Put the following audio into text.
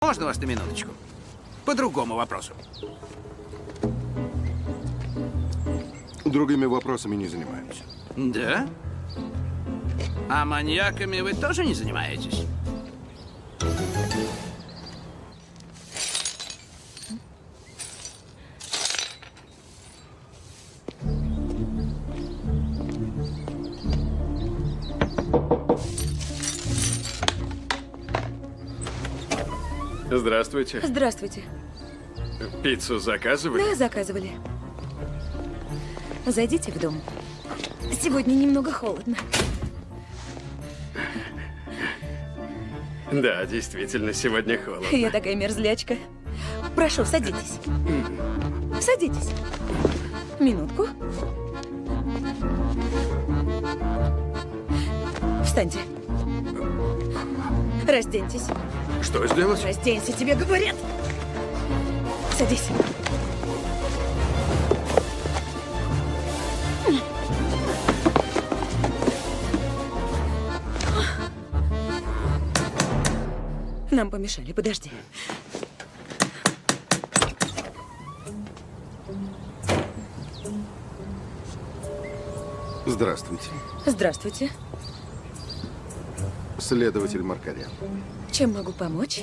Можно вас на минуточку? По другому вопросу. Другими вопросами не занимаемся. Да? А маньяками вы тоже не занимаетесь? Здравствуйте. Здравствуйте. Пиццу заказывали? Да, заказывали. Зайдите в дом. Сегодня немного холодно. Да, действительно, сегодня холодно. Я такая мерзлячка. Прошу, садитесь. Садитесь. Минутку. Встаньте. Разденьтесь. Что сделать? Разденься, тебе говорят. Садись. Нам помешали, подожди. Здравствуйте. Здравствуйте. Следователь Маркарян. Чем могу помочь?